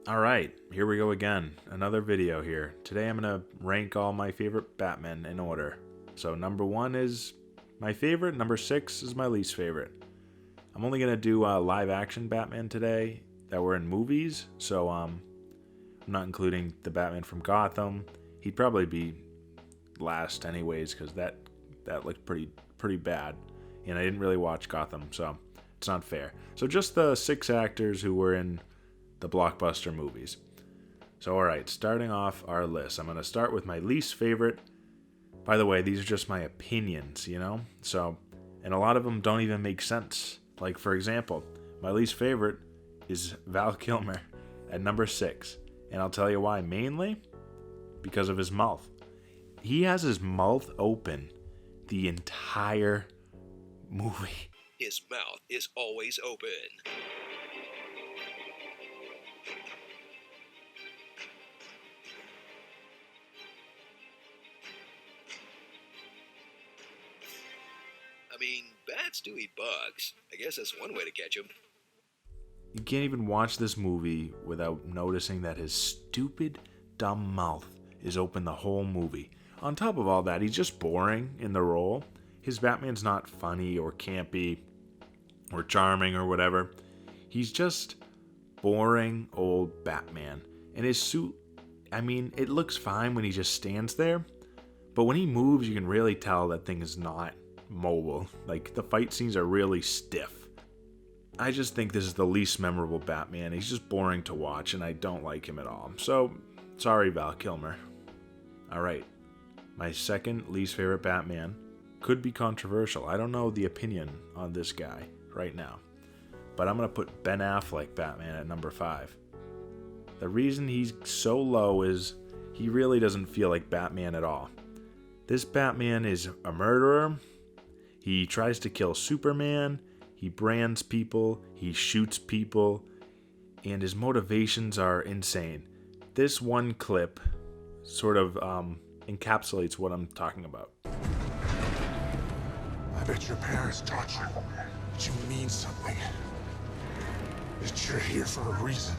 Alright, here we go again. Another video here. Today I'm going to rank all my favorite Batman in order. So number 1 is my favorite, number 6 is my least favorite. I'm only going to do live action Batman today that were in movies, so I'm not including the Batman from Gotham. He'd probably be last anyways, because that looked pretty bad. And I didn't really watch Gotham, so it's not fair. So just the 6 actors who were in the blockbuster movies. So alright, starting off our list. I'm going to start with my least favorite. By the way, these are just my opinions, So, and a lot of them don't even make sense. Like, for example, my least favorite is Val Kilmer at number 6. And I'll tell you why. Mainly because of his mouth. He has his mouth open the entire movie. His mouth is always open. I mean, bats do eat bugs. I guess that's one way to catch them. You can't even watch this movie without noticing that his stupid, dumb mouth is open the whole movie. On top of all that, he's just boring in the role. His Batman's not funny or campy or charming or whatever. He's just boring old Batman. And his suit, I mean, it looks fine when he just stands there. But when he moves, you can really tell that thing is not mobile. Like, the fight scenes are really stiff. I just think this is the least memorable Batman. He's just boring to watch, and I don't like him at all. So, sorry, Val Kilmer. Alright, my second least favorite Batman could be controversial. I don't know the opinion on this guy right now. But I'm going to put Ben Affleck Batman at number 5. The reason he's so low is he really doesn't feel like Batman at all. This Batman is a murderer. He tries to kill Superman, he brands people, he shoots people, and his motivations are insane. This one clip sort of encapsulates what I'm talking about. I bet your parents taught you that you mean something. That you're here for a reason.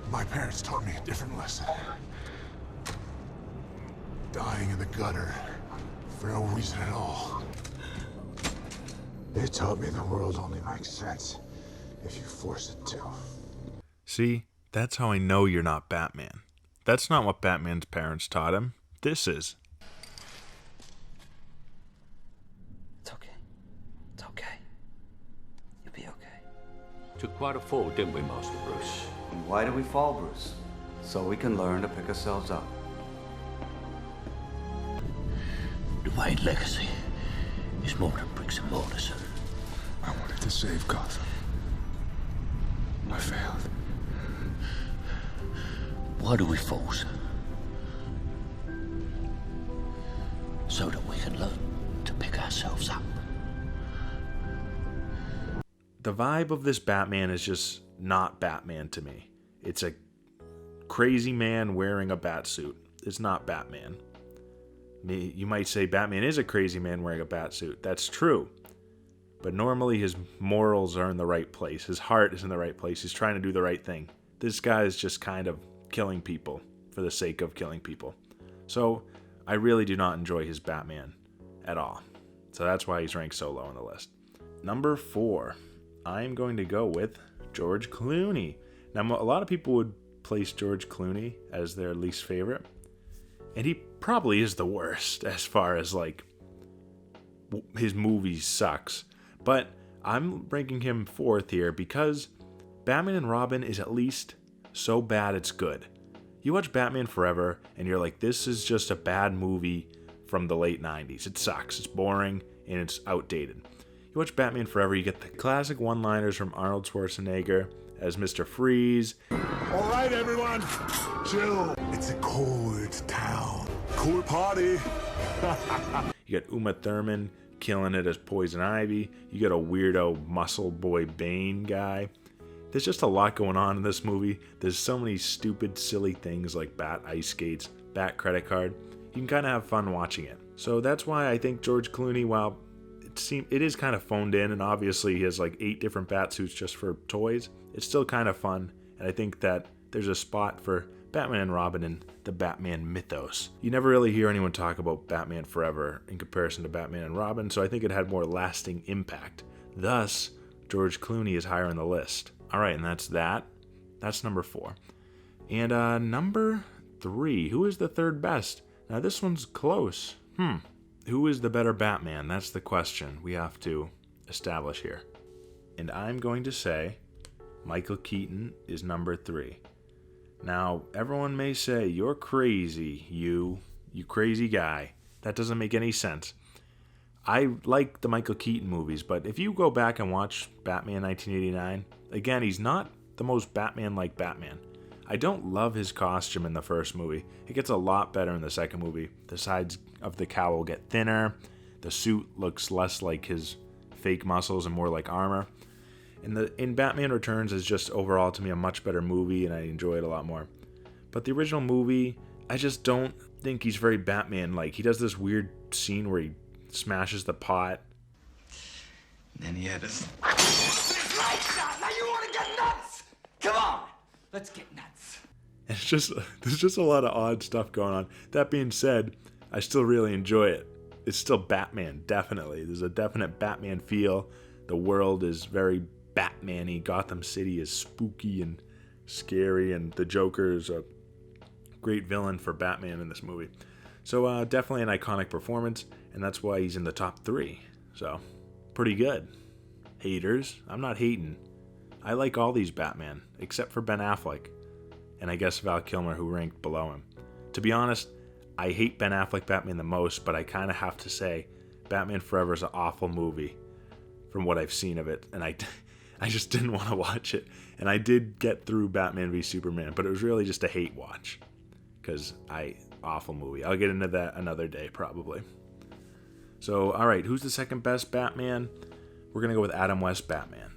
My parents taught me a different lesson. Dying in the gutter for no reason at all. They taught me the world only makes sense if you force it to. See, that's how I know you're not Batman. That's not what Batman's parents taught him. This is. It's okay. It's okay. You'll be okay. Took quite a fall, didn't we, Master Bruce? And why do we fall, Bruce? So we can learn to pick ourselves up. The Wayne legacy is more than bricks and mortar, son. I wanted to save Gotham. I failed. Why do we fall, son? So that we can learn to pick ourselves up. The vibe of this Batman is just not Batman to me. It's a crazy man wearing a bat suit. It's not Batman. You might say Batman is a crazy man wearing a bat suit. That's true. But normally his morals are in the right place. His heart is in the right place. He's trying to do the right thing. This guy is just kind of killing people for the sake of killing people. So I really do not enjoy his Batman at all. So that's why he's ranked so low on the list. Number 4, I'm going to go with George Clooney. Now, a lot of people would place George Clooney as their least favorite. And he probably is the worst as far as, like, his movie sucks. But I'm ranking him 4th here because Batman and Robin is at least so bad it's good. You watch Batman Forever and you're like, this is just a bad movie from the late 90s. It sucks. It's boring and it's outdated. You watch Batman Forever, you get the classic one-liners from Arnold Schwarzenegger as Mr. Freeze. All right, everyone, chill. It's a cold town. Cool party. You got Uma Thurman killing it as Poison Ivy. You got a weirdo muscle boy Bane guy. There's just a lot going on in this movie. There's so many stupid, silly things like Bat ice skates, Bat credit card. You can kind of have fun watching it. So that's why I think George Clooney, while it is kind of phoned in, and obviously he has like 8 different bat suits just for toys, it's still kind of fun, And I think that there's a spot for Batman and Robin in the Batman mythos. You never really hear anyone talk about Batman Forever in comparison to Batman and Robin, so I think it had more lasting impact. Thus, George Clooney is higher on the list. All right, and that's that. That's number 4. And number 3, who is the third best? Now this one's close. Who is the better Batman? That's the question we have to establish here. And I'm going to say Michael Keaton is number 3. Now, everyone may say, you're crazy, you crazy guy. That doesn't make any sense. I like the Michael Keaton movies, but if you go back and watch Batman 1989, again, he's not the most Batman-like Batman. I don't love his costume in the first movie. It gets a lot better in the second movie. The sides of the cowl get thinner. The suit looks less like his fake muscles and more like armor. In Batman Returns is just overall to me a much better movie, and I enjoy it a lot more. But the original movie, I just don't think he's very Batman-like. He does this weird scene where he smashes the pot. And then he had his... Right shot! Now you want to get nuts! Come on! Let's get nuts. And there's just a lot of odd stuff going on. That being said, I still really enjoy it. It's still Batman, definitely. There's a definite Batman feel. The world is very Batman-y. Gotham City is spooky and scary, and the Joker is a great villain for Batman in this movie. So definitely an iconic performance, and that's why he's in the top 3. So, pretty good. Haters, I'm not hating. I like all these Batman, except for Ben Affleck, and I guess Val Kilmer, who ranked below him. To be honest, I hate Ben Affleck Batman the most, but I kind of have to say Batman Forever is an awful movie from what I've seen of it, and I just didn't want to watch it. And I did get through Batman v Superman, but it was really just a hate watch, because awful movie. I'll get into that another day, probably. So, all right, who's the second best Batman? We're going to go with Adam West Batman.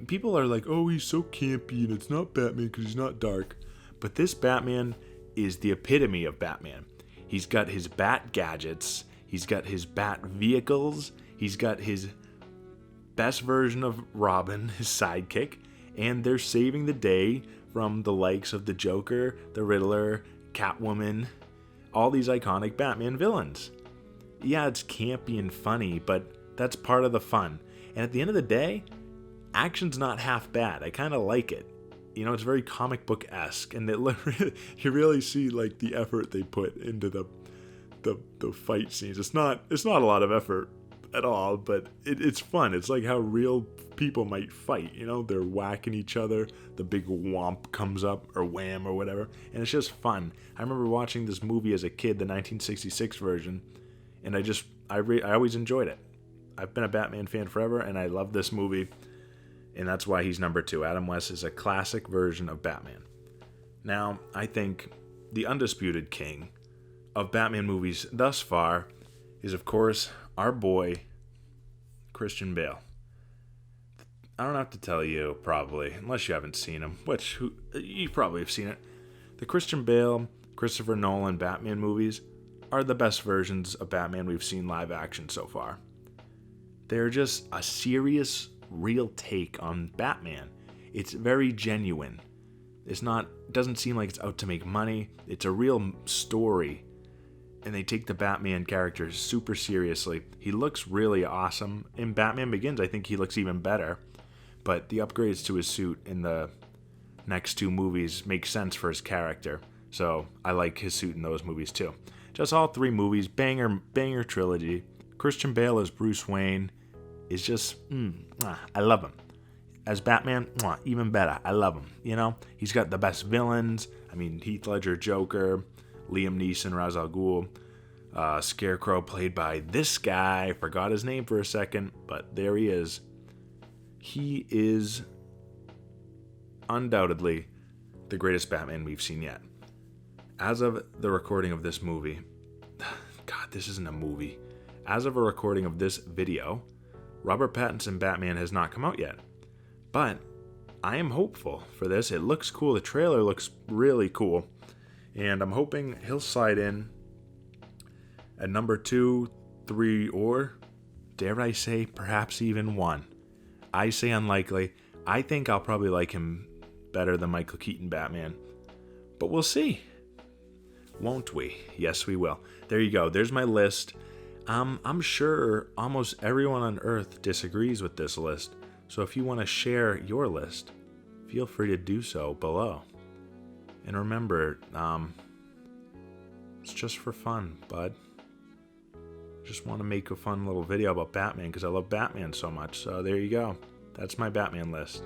People are like, oh, he's so campy, and it's not Batman because he's not dark. But this Batman is the epitome of Batman. He's got his bat gadgets. He's got his bat vehicles. He's got his best version of Robin, his sidekick. And they're saving the day from the likes of the Joker, the Riddler, Catwoman, all these iconic Batman villains. Yeah, it's campy and funny, but that's part of the fun. And at the end of the day, action's not half bad. I kind of like it. You know, it's very comic book-esque, and you really see like the effort they put into the fight scenes. It's not a lot of effort at all, but it's fun. It's like how real people might fight. You know, they're whacking each other. The big whomp comes up, or wham, or whatever, and it's just fun. I remember watching this movie as a kid, the 1966 version, and I always enjoyed it. I've been a Batman fan forever, and I love this movie. And that's why he's number 2. Adam West is a classic version of Batman. Now, I think the undisputed king of Batman movies thus far is, of course, our boy, Christian Bale. I don't have to tell you, probably, unless you haven't seen him, which you probably have seen it. The Christian Bale, Christopher Nolan Batman movies are the best versions of Batman we've seen live action so far. They're just a serious, real take on Batman. It's very genuine. It doesn't seem like it's out to make money. It's a real story. And they take the Batman character super seriously. He looks really awesome. In Batman Begins, I think he looks even better. But the upgrades to his suit in the next 2 movies make sense for his character. So I like his suit in those movies too. Just all 3 movies, banger trilogy. Christian Bale as Bruce Wayne is just, I love him. As Batman, even better. I love him. You know, he's got the best villains. I mean, Heath Ledger, Joker, Liam Neeson, Ra's al Ghul, Scarecrow played by this guy. Forgot his name for a second, but there he is. He is undoubtedly the greatest Batman we've seen yet. As of the recording of this movie, God, this isn't a movie. As of a recording of this video, Robert Pattinson Batman has not come out yet. But I am hopeful for this. It looks cool. The trailer looks really cool. And I'm hoping he'll slide in at number 2, 3, or, dare I say, perhaps even 1. I say unlikely, I think I'll probably like him better than Michael Keaton Batman. But we'll see. Won't we? Yes, we will. There you go. There's my list. I'm sure almost everyone on Earth disagrees with this list. So if you want to share your list, feel free to do so below. And remember, it's just for fun, bud. Just want to make a fun little video about Batman because I love Batman so much. So there you go. That's my Batman list.